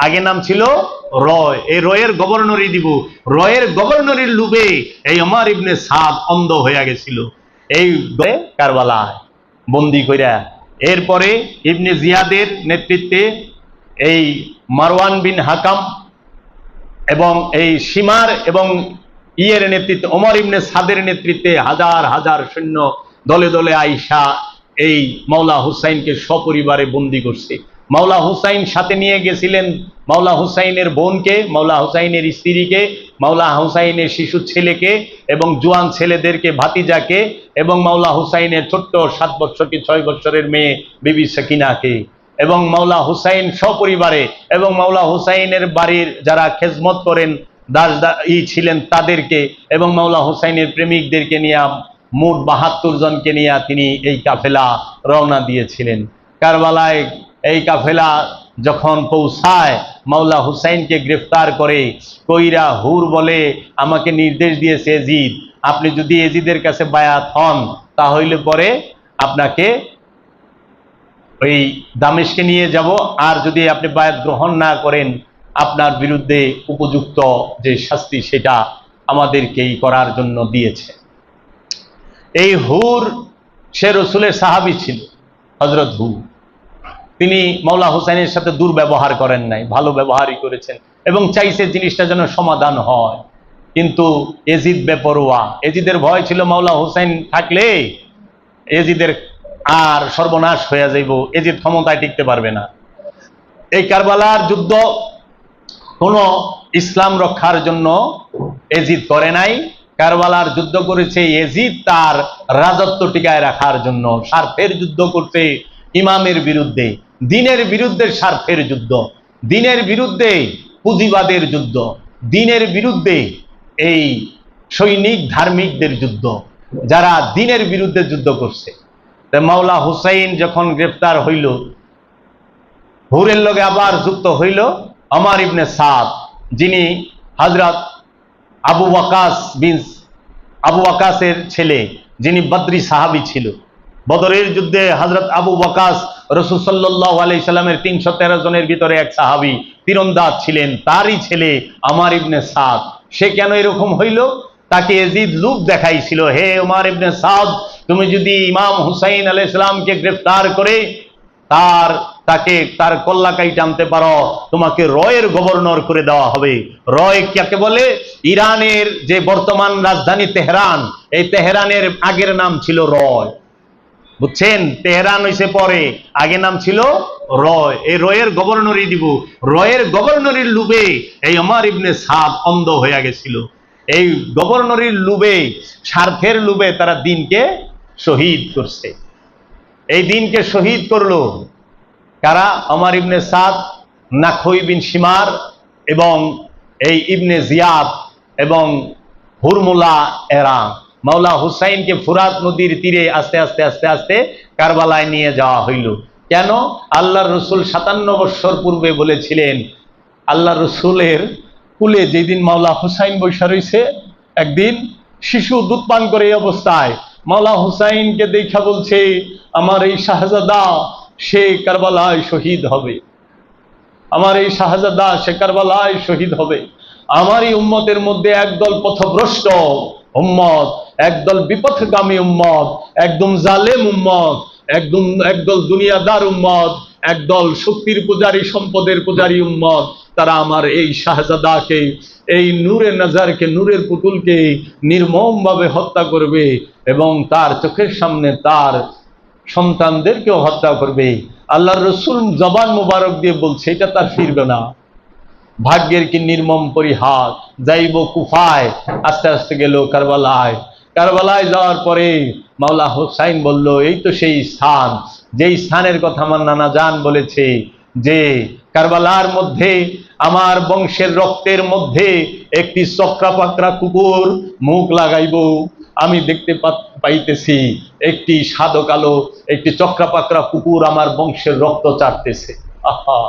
আগে নাম ছিল রয়, এই রয়ের গভর্নরি দিব। রয়ের গভর্নরির লুবে এই ওমর ইবনে সাদ অন্ধ হয়ে গেছিল, এই কারবালায় বন্দি কইরা। এরপরে ইবনে জিয়াদের নেতৃত্বে এই মারওয়ান বিন হাকাম এবং এই সীমার এবং ইয়ের নেতৃত্বে ওমর ইবনে সাদের নেতৃত্বে হাজার হাজার সৈন্য দলে দলে আইসা এই মাওলা হুসাইনকে সপরিবারে বন্দী করছে। মাওলা হুসাইন সাথে নিয়ে গেছিলেন মাওলা হুসাইনের বোনকে, মাওলা হুসাইনের স্ত্রীকে, মাওলা হুসাইনের শিশু ছেলেকে এবং জোয়ান ছেলেদেরকে, ভাতিজাকে, এবং মাওলা হুসাইনের ছোট্ট 7 বছর কি 6 বছরের মেয়ে বিবি সাকিনাকে, এবং মাওলা হুসাইন সপরিবারে এবং মাওলা হুসাইনের বাড়ির যারা খেজমত করেন দাস ছিলেন তাদেরকে এবং মাওলা হুসাইনের প্রেমিকদেরকে নিয়ে মোট 72 জনকে নিয়ে তিনি এই কাফেলা রওনা দিয়েছিলেন। কারবালায় এই কাফেলা যখন পৌঁছায় মাওলা হুসাইনকে গ্রেফতার করে কইরা হুর বলে, আমাকে নির্দেশ দিয়েছে এজিদ, আপনি যদি এজিদের কাছে বায়াত হন তাহলে পরে আপনাকে ওই দামেশকে নিয়ে যাব, আর যদি আপনি বায়াত গ্রহণ না করেন আপনার বিরুদ্ধে উপযুক্ত যে শাস্তি সেটা আমাদেরকেই করার জন্য দিয়েছে। এই হুর সে রসুলের সাহাবী ছিল, হযরত হুর। তিনি মাওলা হুসাইনের সাথে দুর্ব্যবহার করেন নাই, ভালো ব্যবহারই করেছেন এবং চাইছে জিনিসটা যেন সমাধান হয়। কিন্তু এজিদ বেপরোয়া, এজিদের ভয় ছিল মাওলা হুসাইন থাকলে এজিদের আর সর্বনাশ হয়ে যাইব, এজিদ ক্ষমতায় টিকতে পারবে না। এই কারবালার যুদ্ধ কোনো ইসলাম রক্ষার জন্য এজিদ করে নাই, কারবালার যুদ্ধ করেছে এজিদ তার রাজত্ব টিকায় রাখার জন্য। স্বার্থের যুদ্ধ করতে ইমামের বিরুদ্ধে, দিনের বিরুদ্ধে স্বার্থের যুদ্ধ, দিনের বিরুদ্ধে পুঁজিবাদের যুদ্ধ, দিনের বিরুদ্ধে এই সৈনিক ধার্মিকদের যুদ্ধ, যারা দিনের বিরুদ্ধে যুদ্ধ করছে। মাওলা হুসাইন যখন গ্রেফতার হইল, হুরের লগে আবার যুক্ত হইল ওমর ইবনে সাদ, যিনি হযরত আবু ওয়াকাসের ছেলে, যিনি বদরি সাহাবী ছিল। বদরের যুদ্ধে হযরত আবু ওয়াকাস রাসূল সাল্লাল্লাহু আলাইহি সাল্লামের 313 জনের ভিতরে এক সাহাবী, তীরন্দাজ ছিলেন, তারই ছেলে ওমর ইবনে সাদ। সে কেন এরকম হইল? তাকে এজিদ লোভ দেখাইছিল, হে ওমর ইবনে সাদ, তুমি যদি ইমাম হুসাইন আলাইহিস সালামকে গ্রেফতার করে তার কল্লাকাই টানতে পারো, তোমাকে রয়ের গভর্নর করে দেওয়া হবে। রয় কাকে বলে? ইরানের যে বর্তমান রাজধানী তেহরান, এই তেহরানের আগের নাম ছিল রয়, বুঝছেন? তেহরান হইছে পরে, আগে নাম ছিল রয়। এই রয়ের গভর্নরই দিব। রয়ের গভর্নরির লুবে এই ওমর ইবনে সাদ অন্ধ হয়ে গেছিল। এই গভর্নরির লুবে, স্বার্থের লুবে তারা দিনকে শহীদ করছে। এই দিনকে শহীদ করলো কারা? ওমর ইবনে সাদ, নাখই বিন শিমার এবং এই ইবনে জিয়াদ এবং হুরমুলা এরা মাওলা হুসাইনকে ফুরাত নদীর তীরে আস্তে আস্তে আস্তে আস্তে কারবালায় নিয়ে যাওয়া হইল। কেন? আল্লাহর রসুল 57 বৎসর পূর্বে বলেছিলেন, আল্লাহর রসুলের কুলে যেদিন মাওলা হুসাইন বৈশা রয়েছে, একদিন শিশু দুধ পান করে এই অবস্থায় মাওলা হুসাইনকে দেখা বলছে, আমার এই শাহজাদা সে কারবালায় শহীদ হবে, আমার এই শাহজাদা সে কারবালায় শহীদ হবে। আমার এই উম্মতের মধ্যে একদল পথভ্রষ্ট উম্মত, একদল বিপথগামী উম্মত, একদম জালেম উম্মত, একদল দুনিয়াদার উম্মত, একদল শক্তির পূজারী, সম্পদের পূজারী উম্মত, তারা আমার এই শাহজাদাকে, এই নূরে নজরকে, নূরের পুতুলকে নির্মমভাবে হত্যা করবে এবং তার চোখের সামনে তার সন্তানদেরকেও হত্যা করবে। আল্লাহর রসুল জবান মুবারক দিয়ে বলছে, এটা তার ফিরবে না। ভাগ্যের কি নির্মম পরিহাস, যাইব কুফায়, আস্তে আস্তে গেল কারবালায়। কারবালায় যাওয়ার পরে মাওলা হুসাইন বলল, এই তো সেই স্থান, যেই স্থানের কথা আমার নানা জান বলেছে যে কারবালার মধ্যে আমার বংশের রক্তের মধ্যে একটি চক্রাপাকরা কুকুর মুখ লাগাইব। আমি দেখতে পাইতেছি একটি সাদো কালো একটি চক্রাপাকরা কুকুর আমার বংশের রক্ত চাটতেছে। আহা,